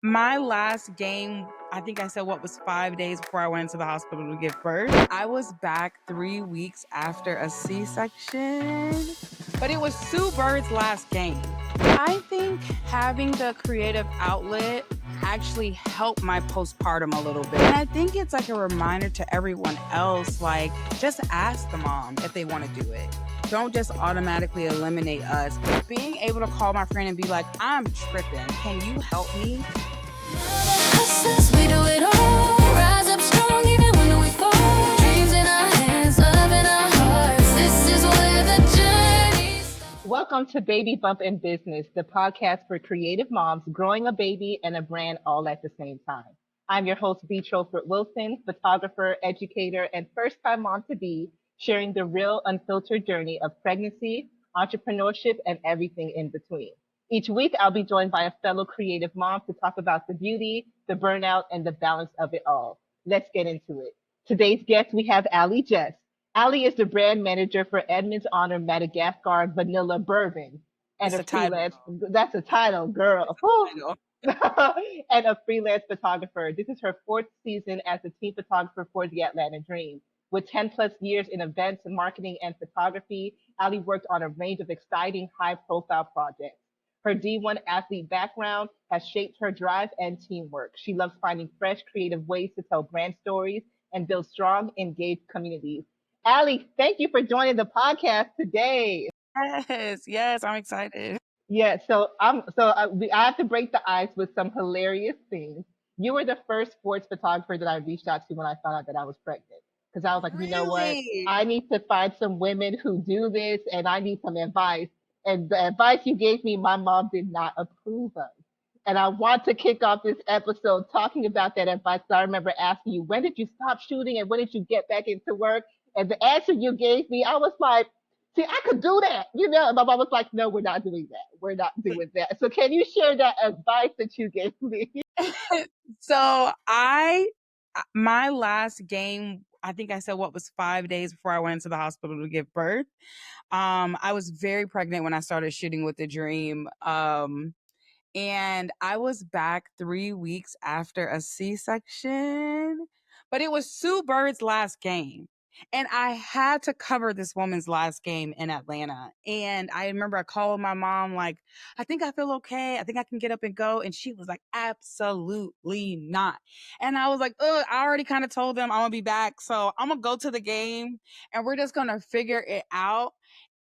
My last game, I think I said what was 5 days before I went into the hospital to give birth. I was back 3 weeks after a C-section, but it was Sue Bird's last game. I think having the creative outlet actually helped my postpartum a little bit. And I think it's like a reminder to everyone else, like, just ask the mom if they want to do it. Don't just automatically eliminate us. Being able to call my friend and be like, I'm tripping. Can you help me? We do it all. Rise up strong even when we fall. Dreams in our hands, love in our hearts. This is where the journey starts. Welcome to Baby Bump in Business, the podcast for creative moms growing a baby and a brand all at the same time. I'm your host, Bee Trofort-Wilson, photographer, educator, and first-time mom to be, sharing the real, unfiltered journey of pregnancy, entrepreneurship, and everything in between. Each week, I'll be joined by a fellow creative mom to talk about the beauty, the burnout, and the balance of it all. Let's get into it. Today's guest, we have Allie Jest. Allie is the brand manager for Edmond's Honor Madagascar Vanilla Bourbon and It's a a title. freelance, that's a title, girl. Whew. And a freelance photographer. This is her fourth season as a team photographer for the Atlanta Dream. With 10 plus years in events, marketing, and photography, Allie worked on a range of exciting high profile projects. Her D1 athlete background has shaped her drive and teamwork. She loves finding fresh, creative ways to tell brand stories and build strong, engaged communities. Allie, thank you for joining the podcast today. Yes, I'm excited. Yeah, I have to break the ice with some hilarious things. You were the first sports photographer that I reached out to when I found out that I was pregnant. Because I was like, you know what? Really? I need to find some women who do this and I need some advice. And the advice you gave me, my mom did not approve of. And I want to kick off this episode talking about that advice. I remember asking you, when did you stop shooting and when did you get back into work? And the answer you gave me, I was like, see, I could do that. You know, and my mom was like, no, we're not doing that. We're not doing that. So can you share that advice that you gave me? So my last game, I think I said what was 5 days before I went into the hospital to give birth. I was very pregnant when I started shooting with the Dream. And I was back 3 weeks after a C-section, but it was Sue Bird's last game. And I had to cover this woman's last game in Atlanta. And I remember I called my mom, like, I think I feel okay. I think I can get up and go. And she was like, absolutely not. And I was like, oh, I already kind of told them I'm going to be back. So I'm going to go to the game and we're just going to figure it out.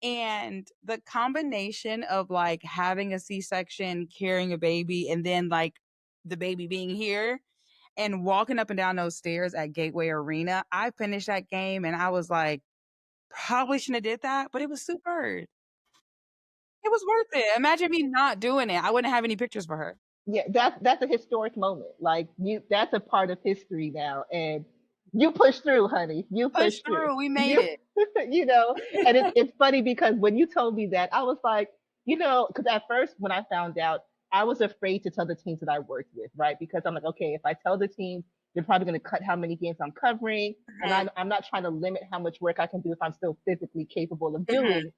And the combination of like having a C-section, carrying a baby, and then like the baby being here and walking up and down those stairs at Gateway Arena, I finished that game and I was like, probably shouldn't have did that, but it was super. It was worth it. Imagine me not doing it. I wouldn't have any pictures for her. Yeah, that's a historic moment. Like you, that's a part of history now, and you pushed through, honey. You Push pushed through. through. We made You, it. you know, and it's funny because when you told me that, I was like, you know, because at first when I found out, I was afraid to tell the teams that I worked with, right? Because I'm like, okay, if I tell the teams, they're probably going to cut how many games I'm covering, and Mhm, I'm not trying to limit how much work I can do if I'm still physically capable of mhm. doing.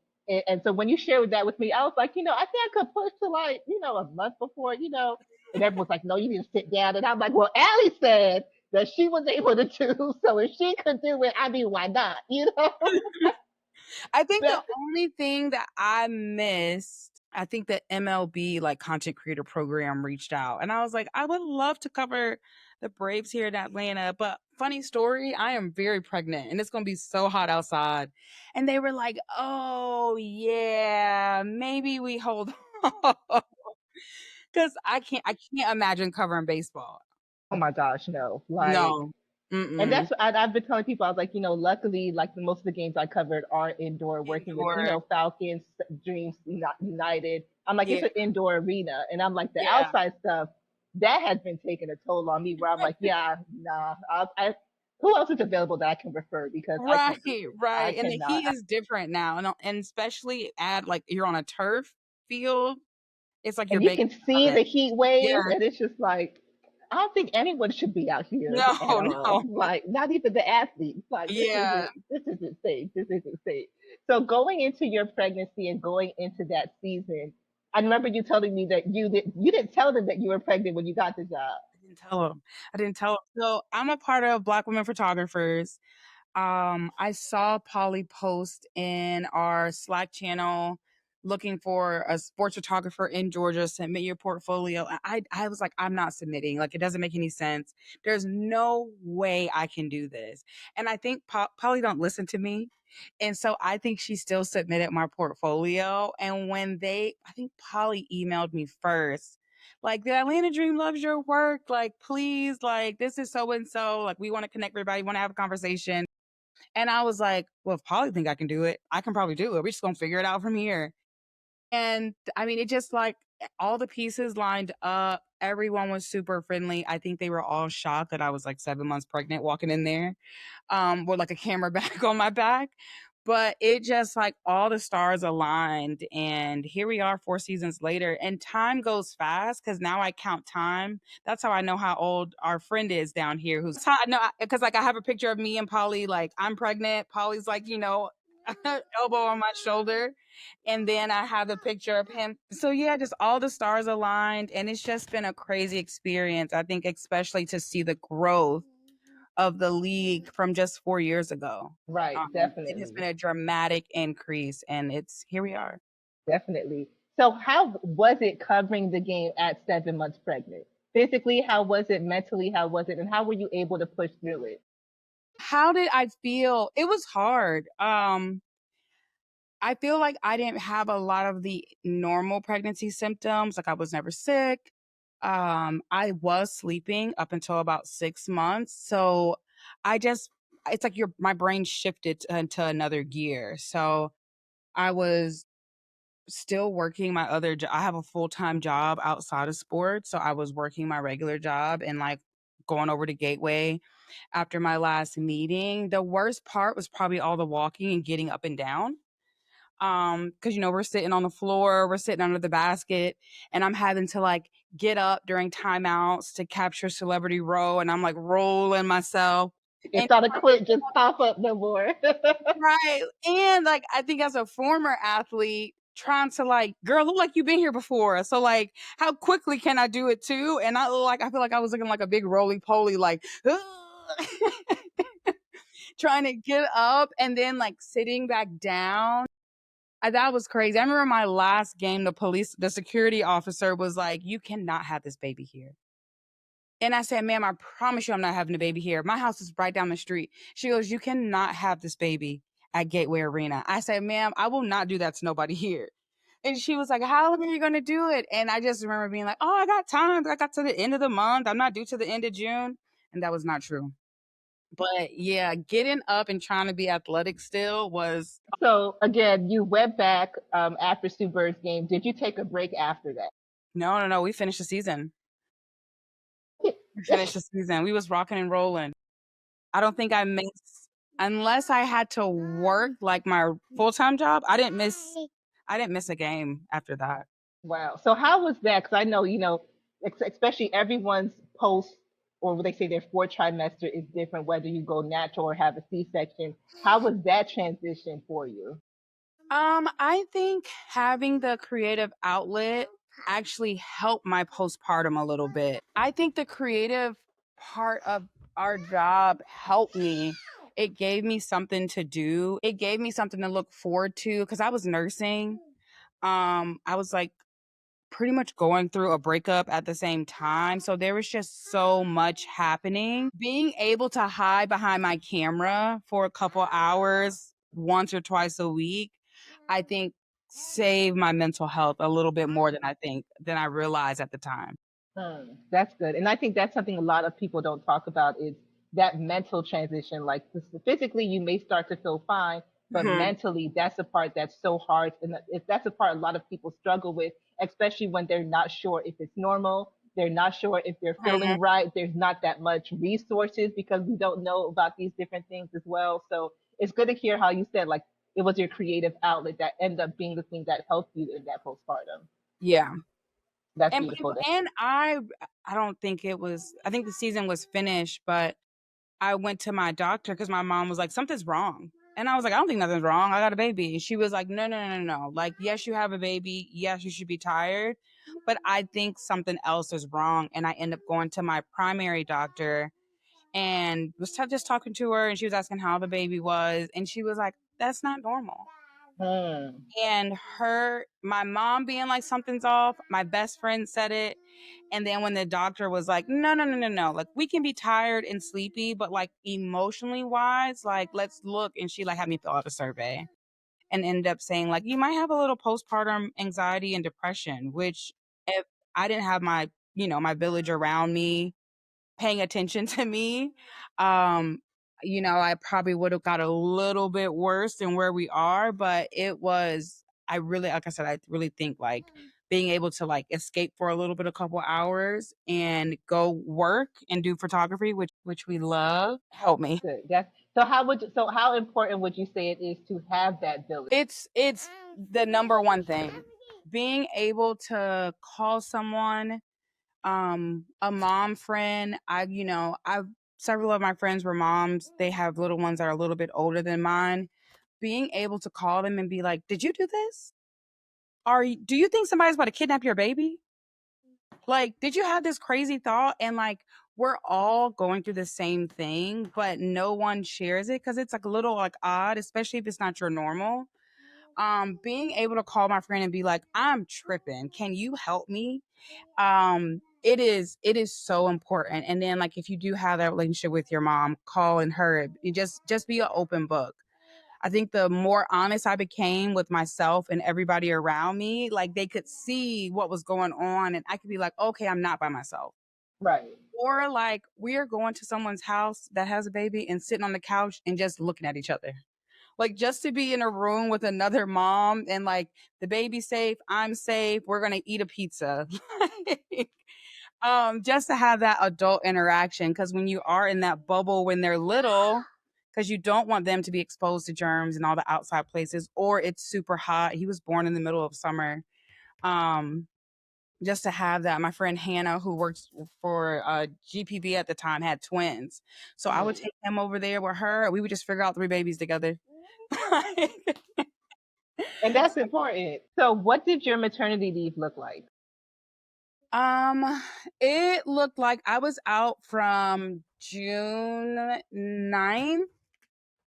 And so when you shared that with me, I was like, you know, I think I could push to like, you know, a month before, you know, and everyone's like, no, you need to sit down. And I'm like, well, Allie said that she was able to do. So if she could do it, I mean, why not? You know? I think the But only thing that I missed, I think the MLB like content creator program reached out and I was like, I would love to cover the Braves here in Atlanta. But funny story, I am very pregnant and it's gonna be so hot outside. And they were like, oh yeah, maybe we hold on. Because I can't imagine covering baseball. oh my gosh, no. Like, No. and Mm-mm. I've been telling people, I was like, you know, luckily, like most of the games I covered are indoor, working with, you Indoor. know, Falcons, Dreams United. I'm like, Yeah. it's an indoor arena. And I'm like, the Yeah. outside stuff, that has been taking a toll on me where I'm like, yeah, nah. Who else is available that I can refer? Because I Right, can't do it. I right, and the cannot. heat is different now, and especially at like you're on a turf field, it's like you're And you baking can in see an oven. the heat waves, Yeah. and it's just like, I don't think anyone should be out here No, at all. no. Like, not even the athletes. Like, Yeah. this isn't safe. This isn't safe. So going into your pregnancy and going into that season, I remember you telling me that you didn't tell them that you were pregnant when you got the job. I didn't tell him. I didn't tell him. So I'm a part of Black Women Photographers. I saw Polly post in our Slack channel looking for a sports photographer in Georgia. Submit your portfolio. I was like, I'm not submitting. Like, it doesn't make any sense. There's no way I can do this. And I think Polly don't listen to me. And so I think she still submitted my portfolio. And I think Polly emailed me first. Like, the Atlanta Dream loves your work. Like, please, like, this is so and so. Like, we want to connect everybody, want to have a conversation. And I was like, well, if Polly think I can do it, I can probably do it. We're just gonna figure it out from here. And I mean, it just like all the pieces lined up. Everyone was super friendly. I think they were all shocked that I was like 7 months pregnant walking in there, with like a camera bag on my back. But it just like all the stars aligned, and here we are 4 seasons later. And time goes fast because now I count time. That's how I know how old our friend is down here. Who's how I know, because like I have a picture of me and Polly, like I'm pregnant. Polly's like, elbow on my shoulder. And then I have a picture of him. So yeah, just all the stars aligned. And it's just been a crazy experience. I think, especially to see the growth of the league from just 4 years ago. Right, It has definitely. been a dramatic increase, and it's here we are. Definitely. So how was it covering the game at 7 months pregnant? Physically, how was it? Mentally, how was it? And how were you able to push through it? How did I feel? It was hard. I feel like I didn't have a lot of the normal pregnancy symptoms. Like, I was never sick. I was sleeping up until about 6 months. So I just, it's like my brain shifted into another gear. So I was still working my other job. I have a full-time job outside of sports. So I was working my regular job and like going over to Gateway after my last meeting. The worst part was probably all the walking and getting up and down. Because we're sitting on the floor, we're sitting under the basket, and I'm having to like get up during timeouts to capture celebrity row, and I'm like rolling myself. It's And not a quit, just pop up no more. right. And like I think as a former athlete, trying to like, girl, look like you've been here before. So like how quickly can I do it too? And I feel like I was looking like a big roly poly, like trying to get up and then like sitting back down. That was crazy. I remember my last game, the security officer was like, you cannot have this baby here. And I said, ma'am, I promise you I'm not having a baby here. My house is right down the street. She goes, you cannot have this baby at Gateway Arena. I said, ma'am, I will not do that to nobody here. And she was like, how are you going to do it? And I just remember being like, oh, I got time. I got to the end of the month. I'm not due to the end of June. And that was not true. But yeah, getting up and trying to be athletic still was So again, you went back after Sue Bird's game. Did you take a break after that? no, no, no. We finished the season. We finished the season. We was rocking and rolling. I don't think I missed, unless I had to work like my full-time job. I didn't miss a game after that. Wow. So how was that? Because I know, especially everyone's post or what they say their fourth trimester is different, whether you go natural or have a C-section. How was that transition for you? I think having the creative outlet actually helped my postpartum a little bit. I think the creative part of our job helped me. It gave me something to do. It gave me something to look forward to because I was nursing. I was like pretty much going through a breakup at the same time. So there was just so much happening. Being able to hide behind my camera for a couple hours once or twice a week, I think saved my mental health a little bit more than I realized at the time. That's good. And I think that's something a lot of people don't talk about is that mental transition. Like physically, you may start to feel fine, but Mhm. mentally, that's the part that's so hard. And that's the part a lot of people struggle with, especially when they're not sure if it's normal. They're not sure if they're Mhm. feeling right. There's not that much resources because we don't know about these different things as well. So it's good to hear how you said, like, it was your creative outlet that ended up being the thing that helped you in that postpartum. Yeah. That's And beautiful. I don't think it was, I think the season was finished, but I went to my doctor because my mom was like, something's wrong. And I was like, I don't think nothing's wrong. I got a baby. And she was like, no, no, no, no, no. Like, yes, you have a baby. Yes, you should be tired. But I think something else is wrong. And I end up going to my primary doctor and was just talking to her. And she was asking how the baby was. And she was like, that's not normal. Hmm. And my mom being like, something's off. My best friend said it. And then when the doctor was like, no, no, no, no, no, like we can be tired and sleepy, but like emotionally wise, like let's look. And she like had me fill out a survey and ended up saying like you might have a little postpartum anxiety and depression, which if I didn't have my, my village around me paying attention to me, um, I probably would have got a little bit worse than where we are, but it was I really like I said, I really think like being able to like escape for a little bit, a couple hours and go work and do photography, which we love, helped me. Good. That's so. How important would you say it is to have that village? It's the number one thing. Being able to call someone, a mom friend. I've several of my friends were moms. They have little ones that are a little bit older than mine. Being able to call them and be like, did you do this? Do you think somebody's about to kidnap your baby? Like, did you have this crazy thought? And like, we're all going through the same thing, but no one shares it because it's like a little like odd, especially if it's not your normal. Being able to call my friend and be like, I'm tripping. Can you help me? It is so important. And then like if you do have that relationship with your mom, calling her, you just be an open book. I think the more honest I became with myself and everybody around me, like they could see what was going on and I could be like, okay, I'm not by myself. Right. Or like we're going to someone's house that has a baby and sitting on the couch and just looking at each other. Like just to be in a room with another mom and like the baby's safe, I'm safe, we're gonna eat a pizza. Like, just to have that adult interaction. Cause when you are in that bubble when they're little, because you don't want them to be exposed to germs and all the outside places, or it's super hot. He was born in the middle of summer. Um, just to have that. My friend Hannah, who works for GPB at the time, had twins. So I would Mm. take him over there with her. We would just figure out three babies together. And that's important. So, what did your maternity leave look like? Um, it looked like I was out from June 9th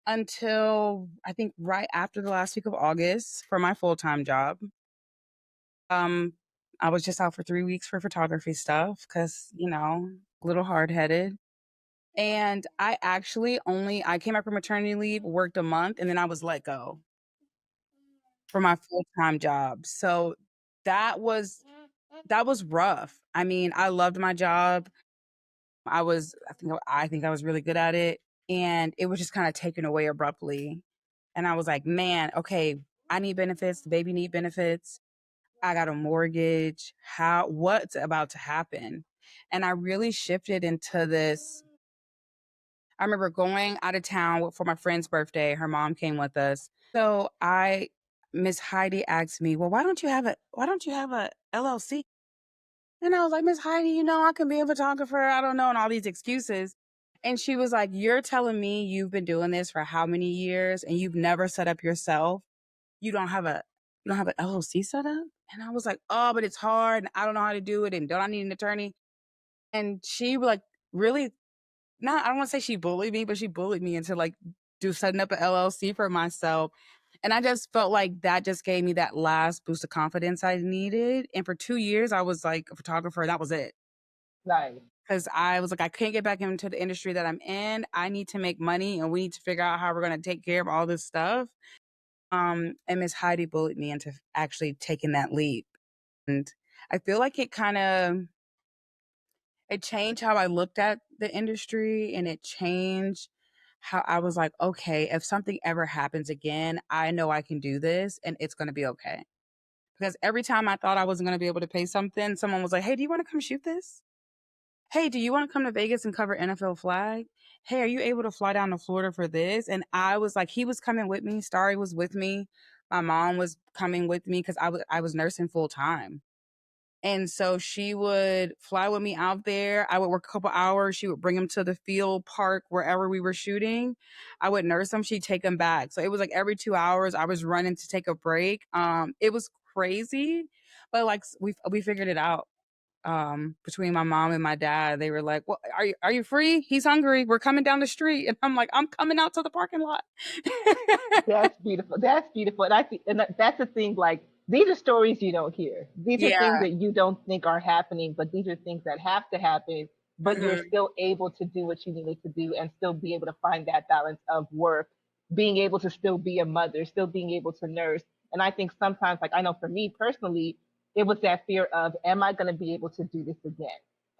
until I think right after the last week of August for my full-time job. Um, I was just out for 3 weeks for photography stuff because, a little hard-headed. And I came up from maternity leave, worked a month, and then I was let go for my full-time job. So that was that was rough. I mean, I loved my job. I think I was really good at it, and it was just kind of taken away abruptly. And I was like, man, okay, I need benefits. The baby need benefits. I got a mortgage. What's about to happen? And I really shifted into this. I remember going out of town for my friend's birthday. Her mom came with us. So Miss Heidi asked me, well, why don't you have a LLC? And I was like, Miss Heidi, I can be a photographer. I don't know, and all these excuses. And she was like, you're telling me you've been doing this for how many years and you've never set up yourself? You don't have a LLC set up? And I was like, oh, but it's hard and I don't know how to do it and don't I need an attorney? And she like really not I don't want to say she bullied me, but she bullied me into like setting up an LLC for myself. And I just felt like that just gave me that last boost of confidence I needed. And for 2 years, I was like a photographer. That was it. Right. Because I was like, I can't get back into the industry that I'm in. I need to make money and we need to figure out how we're going to take care of all this stuff. And Miss Heidi bullied me into actually taking that leap. And I feel like it changed how I looked at the industry and it changed how I was like, okay, if something ever happens again, I know I can do this and it's going to be okay. Because every time I thought I wasn't going to be able to pay something, someone was like, hey, do you want to come shoot this? Hey, do you want to come to Vegas and cover NFL flag? Hey, are you able to fly down to Florida for this? And I was like, he was coming with me. Starry was with me. My mom was coming with me because I was nursing full time. And so she would fly with me out there. I would work a couple hours. She would bring him to the field, park, wherever we were shooting. I would nurse him. She'd take him back. So it was like every 2 hours I was running to take a break. It was crazy, but like we figured it out. Between my mom and my dad, they were like, "Well, are you free? He's hungry. We're coming down the street." And I'm like, "I'm coming out to the parking lot." That's beautiful. That's beautiful. And I think, and that's the thing. Like, these are stories you don't hear. These are things Yeah. that you don't think are happening, but these are things that have to happen. But you're Mhm. still able to do what you needed to do and still be able to find that balance of work, being able to still be a mother, still being able to nurse. And I think sometimes, like I know for me personally, it was that fear of, am I going to be able to do this again?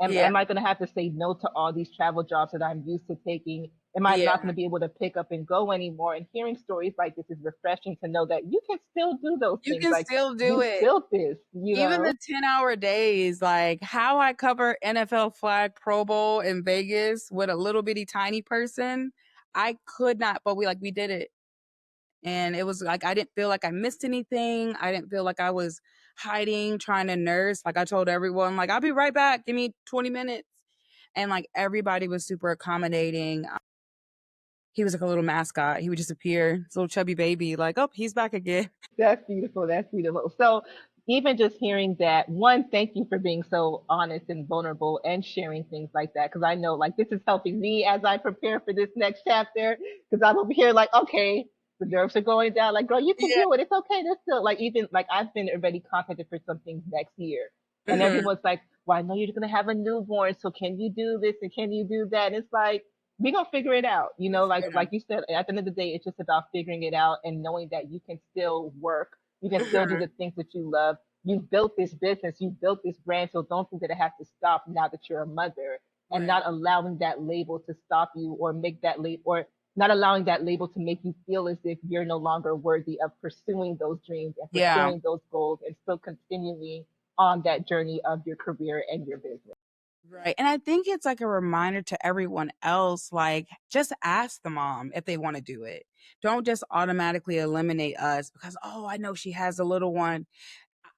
Yeah. Am I going to have to say no to all these travel jobs that I'm used to taking? Am I Yeah. not going to be able to pick up and go anymore? And hearing stories like this is refreshing to know that you can still do those You things. can Like, still do you it. built this, you Even know? the 10-hour days, like how I cover NFL flag Pro Bowl in Vegas with a little bitty tiny person, I could not, but we did it. And it was like I didn't feel like I missed anything. I didn't feel like I was hiding, trying to nurse. Like I told everyone, like, I'll be right back. Give me 20 minutes. And like everybody was super accommodating. He was like a little mascot. He would just appear, this little chubby baby, like, oh, he's back again. That's beautiful. That's beautiful. So, even just hearing that, one, thank you for being so honest and vulnerable and sharing things like that. Because I know, like, this is helping me as I prepare for this next chapter. Because I'm over here, like, okay, the nerves are going down. Like, girl, you can Yeah. do it. It's okay. There's still, like, even, like, I've been already contacted for some things next year. And Mhm. everyone's like, well, I know you're going to have a newborn. So, can you do this? And can you do that? And it's like, we gonna figure it out. You know, Fair like enough. you said, at the end of the day, it's just about figuring it out and knowing that you can still work, you can still do Mhm. the things that you love. You've built this business, you've built this brand, so don't think that it has to stop now that you're a mother, and Right. not allowing that label to stop you or make that label, or not allowing that label to make you feel as if you're no longer worthy of pursuing those dreams and Yeah. pursuing those goals and still continuing on that journey of your career and your business. Right. And I think it's like a reminder to everyone else, like, just ask the mom if they want to do it. Don't just automatically eliminate us because, oh, I know she has a little one.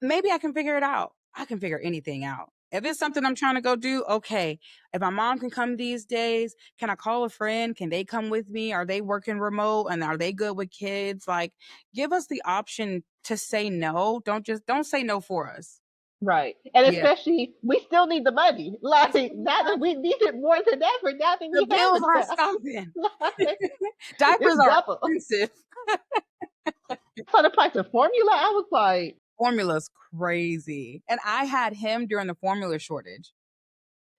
Maybe I can figure it out. I can figure anything out. If it's something I'm trying to go do, okay. If my mom can come these days, can I call a friend? Can they come with me? Are they working remote and are they good with kids? Like, give us the option to say no. Don't say no for us. Right. And Yeah. especially, we still need the money. Like, now that we need it more than ever, now that The we have bills a aren't child. stopping. Like, Diapers it's are double. expensive. For the price of formula, I was like, Formula's crazy. And I had him during the formula shortage.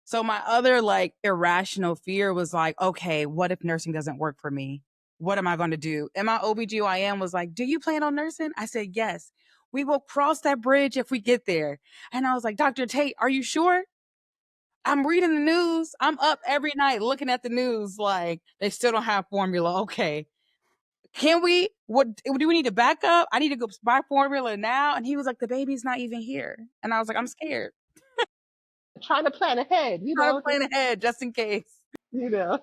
So my other like irrational fear was like, okay, what if nursing doesn't work for me? What am I going to do? And my OBGYN was like, do you plan on nursing? I said, yes. We will cross that bridge if we get there. And I was like, Dr. Tate, are you sure? I'm reading the news. I'm up every night looking at the news like they still don't have formula. Okay. Can we what do we need to back up? I need to go buy formula now. And he was like, the baby's not even here. And I was like, I'm scared. trying to plan ahead, Trying to just, plan ahead just in case. you know.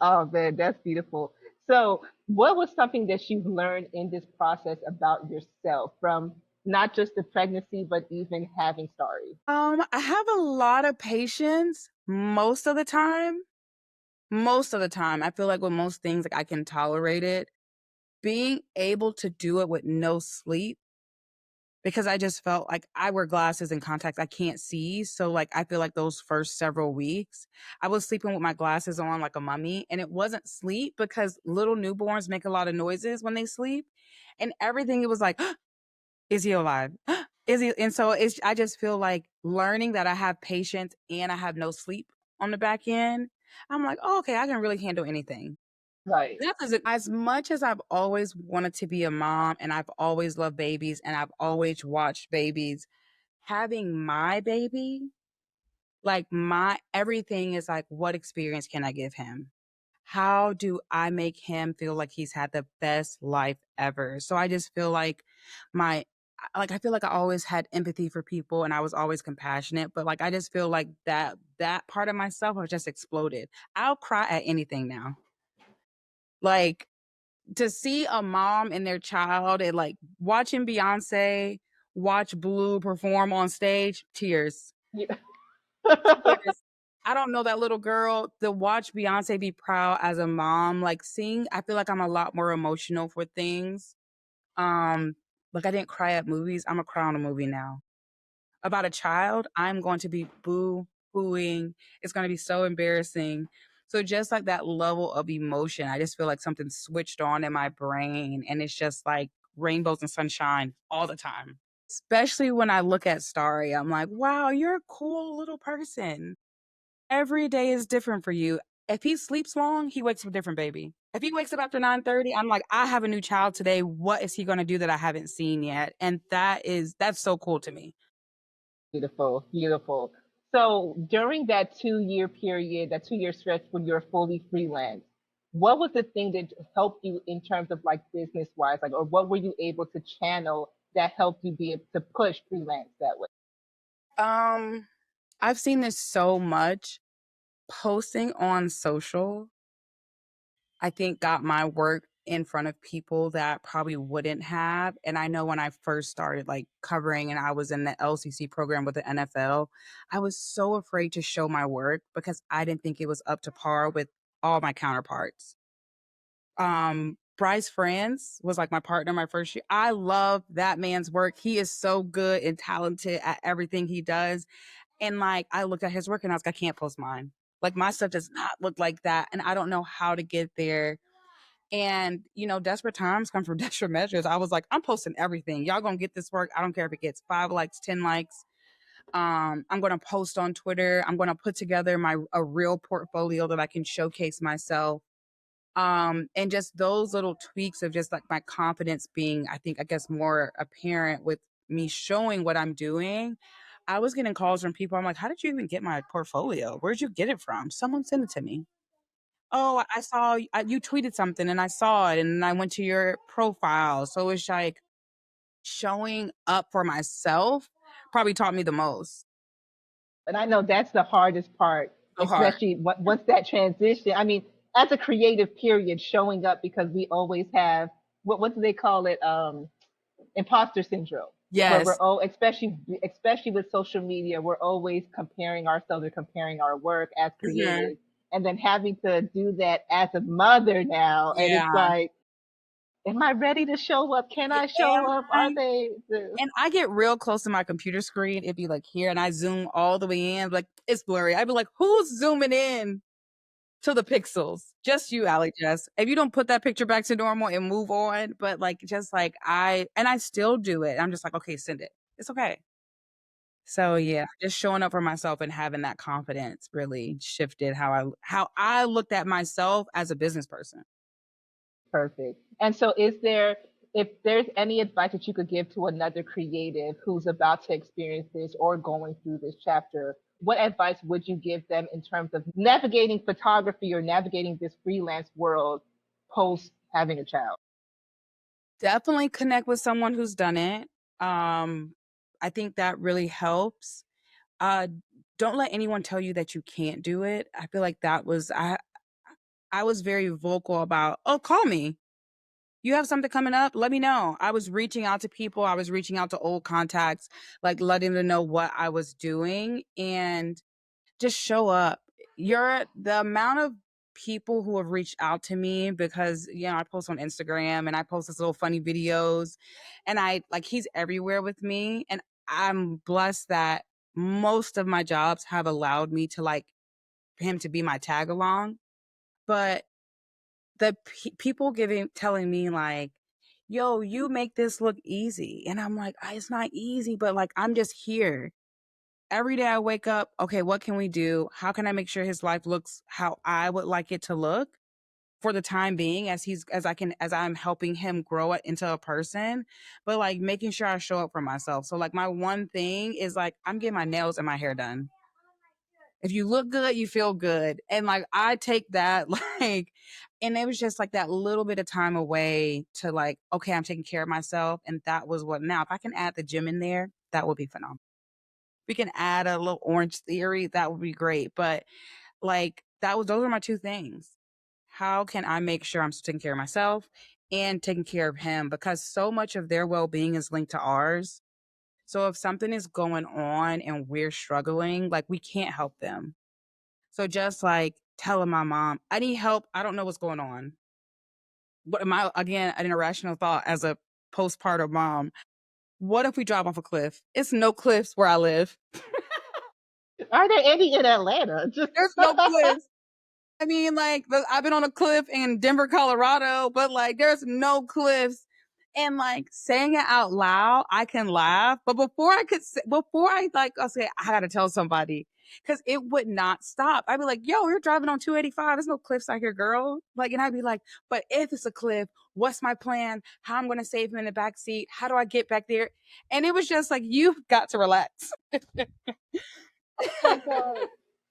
Oh, man, that's beautiful. So, what was something that you've learned in this process about yourself from not just the pregnancy, but even having stories? I have a lot of patience most of the time. Most of the time. I feel like with most things, like I can tolerate it. Being able to do it with no sleep because I just felt like I wear glasses and contacts. I can't see. So like I feel like those first several weeks, I was sleeping with my glasses on like a mummy. And it wasn't sleep because little newborns make a lot of noises when they sleep. And everything it was like, is he alive? Is he? And so it's I just feel like learning that I have patience and I have no sleep on the back end. I'm like, oh, okay, I can really handle anything. Right. That is as much as I've always wanted to be a mom and I've always loved babies and I've always watched babies. Having my baby, like my everything is like, what experience can I give him? How do I make him feel like he's had the best life ever? So I just feel like my I feel like I always had empathy for people and I was always compassionate, but like I just feel like that part of myself has just exploded. I'll cry at anything now. Like to see a mom and their child and like watching Beyonce, watch Blue perform on stage, tears. Yeah. Tears. I don't know that little girl to watch Beyonce be proud as a mom, like, seeing I feel like I'm a lot more emotional for things. Um, like, I didn't cry at movies, Imma cry on a movie now. About a child, I'm going to be boo-hooing. It's gonna be so embarrassing. So just like that level of emotion, I just feel like something switched on in my brain, and it's just like rainbows and sunshine all the time. Especially when I look at Starry, I'm like, "Wow, you're a cool little person." Every day is different for you. If he sleeps long, he wakes up a different baby. If he wakes up after 9:30, I'm like, "I have a new child today. What is he gonna do that I haven't seen yet?" And that's so cool to me. Beautiful, beautiful. So during that 2 year period, that 2 year stretch when you're fully freelance, what was the thing that helped you in terms of like business wise, like, or what were you able to channel that helped you be able to push freelance that way? Um, I've seen this so much. Posting on social, I think got my work in front of people that probably wouldn't have. And I know when I first started like covering and I was in the LCC program with the NFL, I was so afraid to show my work because I didn't think it was up to par with all my counterparts. Bryce France was like my partner my first year. I love that man's work. He is so good and talented at everything he does. And, like, I looked at his work and I was like, "I can't post mine." Like, my stuff does not look like that, and I don't know how to get there. And, desperate times come from desperate measures. I was like, "I'm posting everything. Y'all gonna get this work. I don't care if it gets 5 likes, 10 likes. I'm gonna post on Twitter. I'm gonna put together a real portfolio that I can showcase myself." And just those little tweaks of just, like, my confidence being, I guess, more apparent with me showing what I'm doing. I was getting calls from people. I'm like, "How did you even get my portfolio? Where'd you get it from?" "Someone sent it to me." "Oh, I saw you tweeted something and I saw it and I went to your profile." So it's like showing up for myself probably taught me the most. And I know that's the hardest part, So hard. especially once that transition. I mean, as a creative period, showing up because we always have what do they call it? Imposter syndrome, where we're Yes. especially with social media, we're always comparing ourselves or comparing our work as Mhm. creatives, and then having to do that as a mother now, and it's Yeah. like, am I ready to show up? Can I show Am up? Are I? they? And I get real close to my computer screen. It'd be like here, and I zoom all the way in, like it's blurry. I'd be like, "Who's zooming in to the pixels?" Just you, Allie Jest. If you don't put that picture back to normal and move on, but like just like I still do it. I'm just like, okay, send it. It's okay. So yeah, just showing up for myself and having that confidence really shifted how I looked at myself as a business person. Perfect. And so, if there's any advice that you could give to another creative who's about to experience this or going through this chapter, what advice would you give them in terms of navigating photography or navigating this freelance world post having a child? Definitely connect with someone who's done it. Um, I think that really helps. Uh, don't let anyone tell you that you can't do it. I feel like I was very vocal about, "Oh, call me. You have something coming up? Let me know." I was reaching out to people. I was reaching out to old contacts, like letting them know what I was doing and just show up. The amount of people who have reached out to me because, I post on Instagram and I post this little funny videos and he's everywhere with me. And I'm blessed that most of my jobs have allowed me to for him to be my tag along. But people telling me like, "Yo, you make this look easy." And I'm like, It's not easy, but like, I'm just here." Every day I wake up, okay, what can we do? How can I make sure his life looks how I would like it to look for the time being as I'm helping him grow it into a person, but like making sure I show up for myself. So like my one thing is like I'm getting my nails and my hair done. If you look good, you feel good. And like I take that and it was just like that little bit of time away to like, okay, I'm taking care of myself. And that was what now if I can add the gym in there, that would be phenomenal. We can add a little Orange Theory, that would be great. But like those are my two things. How can I make sure I'm taking care of myself and taking care of him? Because so much of their well being is linked to ours. So if something is going on and we're struggling, like we can't help them. So just like telling my mom, I need help. I don't know what's going on. What am I, again, an irrational thought as a postpartum mom? What if we drive off a cliff? It's no cliffs where I live. Are there any in Atlanta? Just There's no cliffs. I mean, like, I've been on a cliff in Denver, Colorado, but like, there's no cliffs. And like saying it out loud, I can laugh. But before I like, I'll say, I gotta tell somebody because it would not stop. I'd be like, yo, you're driving on 285. There's no cliffs out here, girl. Like, and I'd be like, but if it's a cliff, what's my plan? How I'm gonna save him in the back seat? How do I get back there? And it was just like, you've got to relax. oh my god.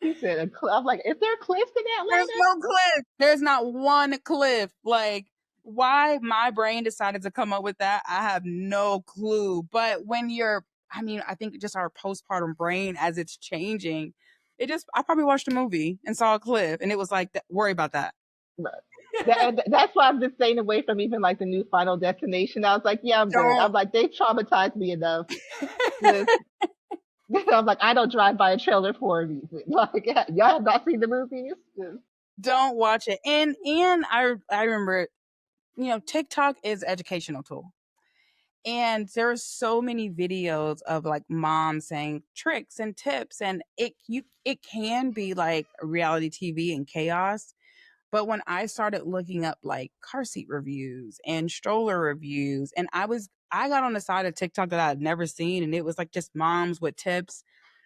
He said a cliff. I'm like, is there cliffs in There's Atlanta? no cliff. There's not one cliff. Like, why my brain decided to come up with that, I have no clue. But when you're, I mean, I think just our postpartum brain as it's changing, I probably watched a movie and saw a cliff and it was like, worry about that. Right. That's why I'm just staying away from even like the new Final Destination. I was like, yeah, I'm good. I'm Don't. like, they traumatized me enough. Just, I'm like, I don't drive by a trailer for a reason. Like, y'all have not seen the movies? Just, Don't watch it. And I remember, TikTok is educational tool. And there are so many videos of like moms saying tricks and tips, and it can be like reality TV and chaos. But when I started looking up like car seat reviews and stroller reviews, and I got on the side of TikTok that I had never seen, and it was like just moms with tips.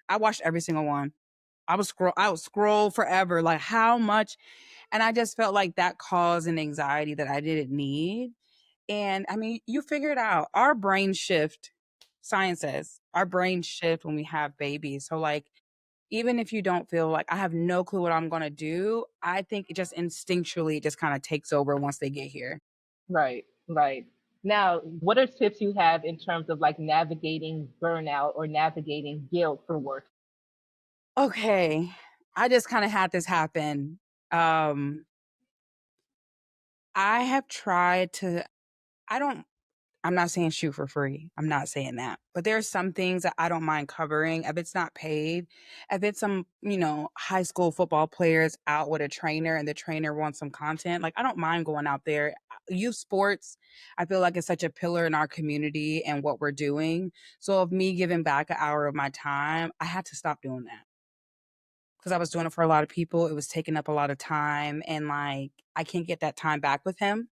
I watched every single one. I would scroll forever, like how much, and I just felt like that caused an anxiety that I didn't need. And I mean, you figure it out. Our brain shift, science says, our brain shift when we have babies. So like even if you don't feel like I have no clue what I'm gonna do, I think it just instinctually just kind of takes over once they get here. right, right. Now, what are tips you have in terms of like navigating burnout or navigating guilt for work? Okay. I just kind of had this happen. Um, I have tried to I don't I'm not saying shoot for free. I'm not saying that. But there are some things that I don't mind covering if it's not paid. If it's some, high school football players out with a trainer and the trainer wants some content, like I don't mind going out there. Youth sports, I feel like it's such a pillar in our community and what we're doing. So of me giving back an hour of my time, I had to stop doing that because I was doing it for a lot of people. It was taking up a lot of time and like I can't get that time back with him.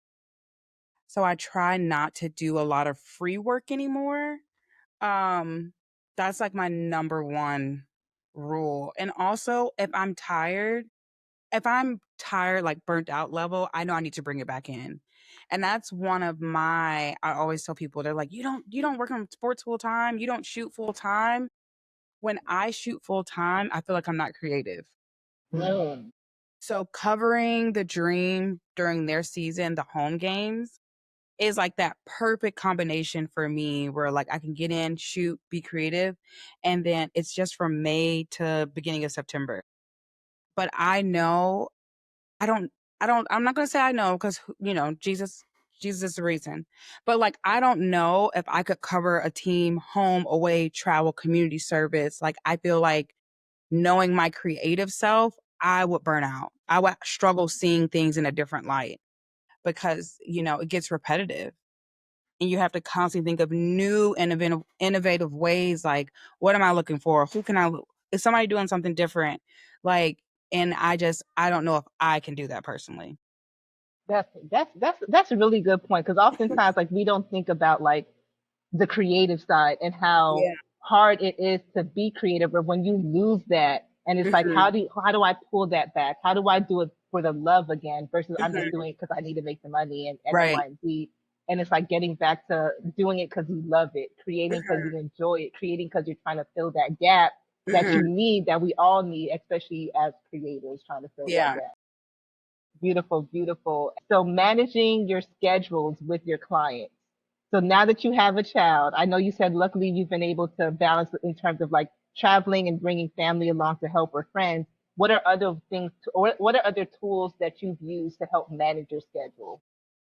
So I try not to do a lot of free work anymore. Um, that's like my number one rule. And also, if I'm tired, like burnt out level, I know I need to bring it back in. And that's one of I always tell people, they're like, you don't work on sports full time, you don't shoot full time. When I shoot full time, I feel like I'm not creative. Mm. So covering the dream during their season, the home games, is like that perfect combination for me where like I can get in, shoot, be creative, and then it's just from May to beginning of September. But I know I'm not gonna say I know because Jesus is the reason. But like I don't know if I could cover a team, home, away, travel, community service. Like I feel like knowing my creative self, I would burn out. I would struggle seeing things in a different light because, it gets repetitive and you have to constantly think of new innovative ways like what am I looking for, who can is somebody doing something different, like, and I don't know if I can do that personally. That's a really good point because oftentimes like we don't think about like the creative side and how Yeah. hard it is to be creative or when you lose that and it's like Hmm. how do I pull that back, how do I do it for the love again versus I'm just Hmm. doing it because I need to make the money and X Right. Y and Z, and it's like getting back to doing it because you love it, creating because you Hmm. enjoy it, creating because you're trying to fill that gap that you Hmm. need, that we all need, especially as creators trying to fill that Yeah. gap. Beautiful, beautiful. So managing your schedules with your clients. So now that you have a child, I know you said luckily you've been able to balance in terms of like traveling and bringing family along to help or friends. What are other things, or what are other tools that you've used to help manage your schedule?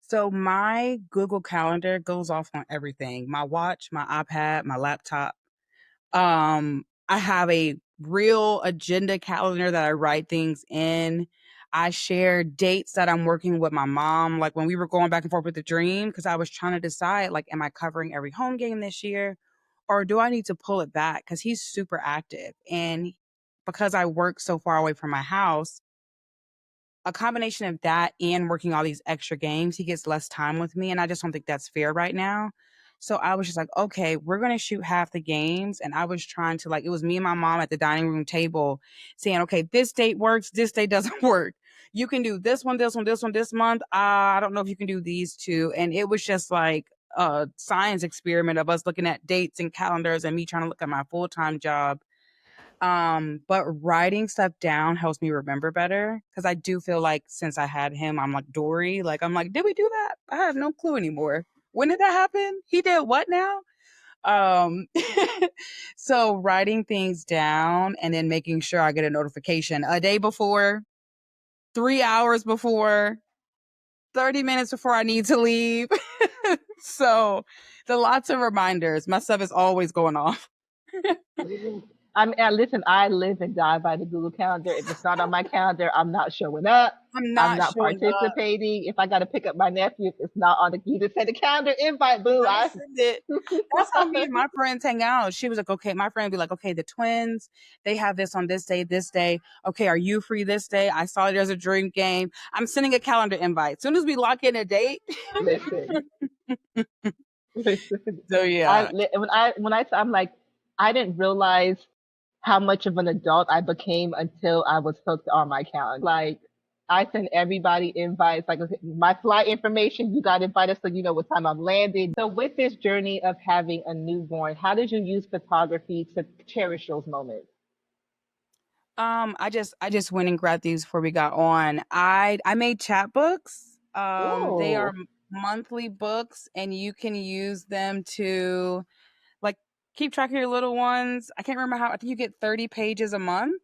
So my Google Calendar goes off on everything. My watch, my iPad, my laptop. I have a real agenda calendar that I write things in. I share dates that I'm working with my mom, like when we were going back and forth with the dream, because I was trying to decide, like, am I covering every home game this year, or do I need to pull it back? Because he's super active, and because I work so far away from my house, a combination of that and working all these extra games, he gets less time with me, and I just don't think that's fair right now. So I was just like, okay, we're gonna shoot half the games. And I was trying to, like, it was me and my mom at the dining room table saying, okay, this date works, this date doesn't work. You can do this one, this one, this one, this month. I don't know if you can do these two. And it was just like a science experiment of us looking at dates and calendars and me trying to look at my full-time job. But writing stuff down helps me remember better because I do feel like since I had him, I'm like Dory. Like I'm like, did we do that? I have no clue anymore. When did that happen? He did what now? Um, so writing things down and then making sure I get a notification a day before, 3 hours before, 30 minutes before I need to leave. So the lots of reminders. My stuff is always going off. Listen, I live and die by the Google Calendar. If it's not on my calendar, I'm not showing up. I'm I'm not not showing up. participating. If I got to pick up my nephew, if it's not on the, you just send a calendar invite, boo. I send it. That's how me and my friends hang out. She was like, okay, my friend would be like, okay, the twins, they have this on this day, this day. Okay, are you free this day? I saw there's a dream game. I'm sending a calendar invite. As soon as we lock in a date. Listen, listen. So yeah. I'm like, I didn't realize how much of an adult I became until I was hooked on my calendar. Like, I send everybody invites, like, okay, my flight information, you got invited so you know what time I'm landing. So, with this journey of having a newborn, how did you use photography to cherish those moments? I just went and grabbed these before we got on. I made chapbooks. They are Oh, monthly books and you can use them to like keep track of your little ones. I can't remember how I think you get 30 pages a month.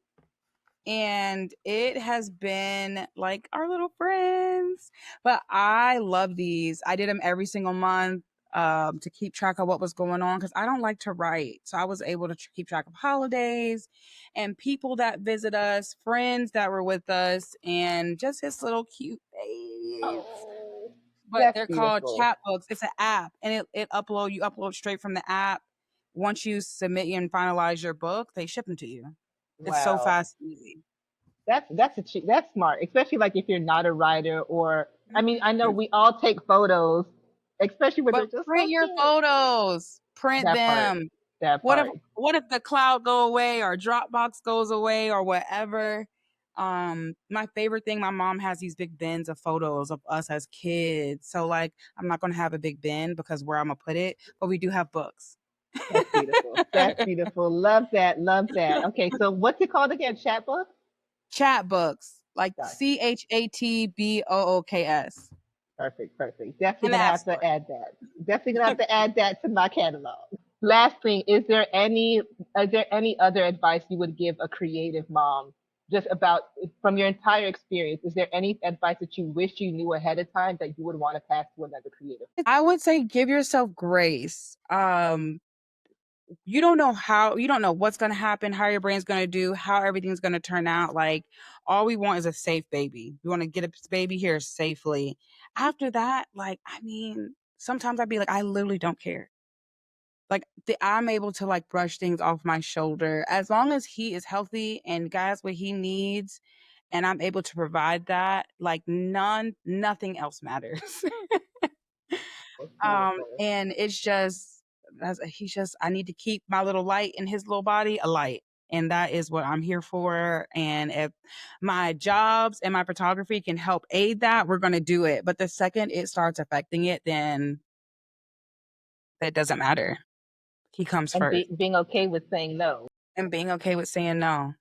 And it has been like our little friends. But I love these. I did them every single month to keep track of what was going on because I don't like to write. So I was able to keep track of holidays and people that visit us, friends that were with us, and just his little cute face. oh, But that's they're called beautiful. chat books. It's an app, and you upload straight from the app. Once you submit and finalize your book, they ship them to you. It's so Wow. fast and easy. That's smart, especially like if you're not a writer or I mean, I know Mhm. we all take photos, especially when they're But just print so your cute. photos. Print That part, them. that What if part. what if the cloud go away or Dropbox goes away or whatever? My favorite thing, my mom has these big bins of photos of us as kids. So like I'm not gonna have a big bin because where I'm gonna put it, but we do have books. That's beautiful. That's beautiful. Love that. Love that. Okay, so what's it called again? Chat book? Chat books. Like Gotcha. ChatBooks. Perfect. Perfect. Definitely In the gonna App have Store. to add that. Definitely gonna have to add that to my catalog. Last thing, is there any other advice you would give a creative mom just about from your entire experience? Is there any advice that you wish you knew ahead of time that you would want to pass to another creative? I would say give yourself grace. You don't know what's going to happen, how your brain's going to do, how everything's going to turn out. Like all we want is a safe baby. We want to get a baby here safely. After that, like I mean, sometimes I'd be like I literally don't care. Like I'm able to like brush things off my shoulder as long as he is healthy and got what he needs and I'm able to provide that, like nothing else matters. That's beautiful. And it's just he's just I need to keep my little light in his little body alight. And that is what I'm here for. And if my jobs and my photography can help aid that, we're gonna do it. But the second it starts affecting it, then that doesn't matter. He comes And first. being okay with saying no. And being okay with saying no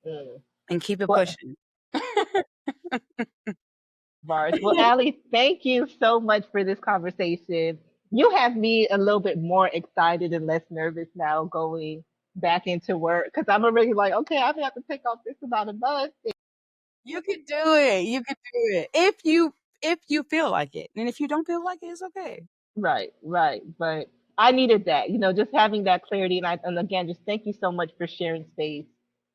Mm. and keep it Well, pushing. Bars. Well, Allie, thank you so much for this conversation. You have me a little bit more excited and less nervous now going back into work because I'm already like, okay, I'm gonna have to take off this amount of months. You can do it. You can do it. if you feel like it. And if you don't feel like it, it's okay. Right, right. But I needed that, just having that clarity. And again, just thank you so much for sharing space,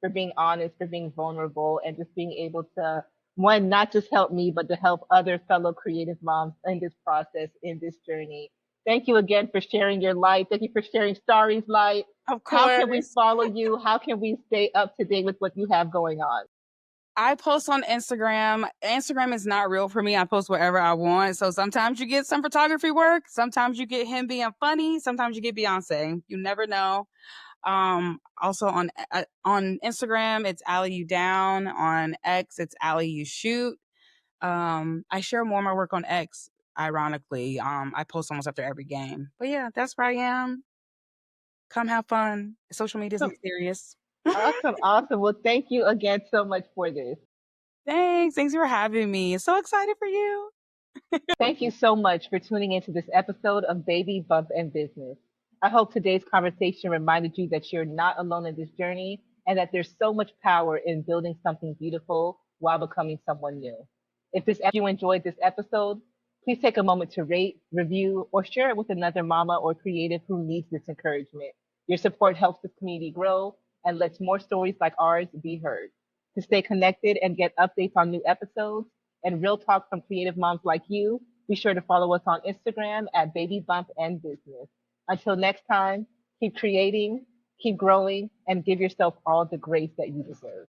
for being honest, for being vulnerable, and just being able to, one, not just help me, but to help other fellow creative moms in this process, in this journey. Thank you again for sharing your light. Thank you for sharing Starry's light. Of How can we course. follow you? How can we stay up to date with what you have going on? I post on Instagram. Instagram is not real for me. I post whatever I want. So sometimes you get some photography work. Sometimes you get him being funny. Sometimes you get Beyonce. You never know. Also on Instagram, it's Allie You Down. On X, it's Allie You Shoot. I share more of my work on X. Ironically, I post almost after every game. But yeah, that's where I am. Come have fun. Social media So isn't serious. awesome, awesome. Well, thank you again so much for this. Thanks for having me. So excited for you. Thank you so much for tuning into this episode of Baby Bump and Business. I hope today's conversation reminded you that you're not alone in this journey and that there's so much power in building something beautiful while becoming someone new. If you enjoyed this episode, please take a moment to rate, review, or share it with another mama or creative who needs this encouragement. Your support helps this community grow and lets more stories like ours be heard. To stay connected and get updates on new episodes and real talk from creative moms like you, be sure to follow us on Instagram at Baby Bump and Business. Until next time, keep creating, keep growing, and give yourself all the grace that you deserve.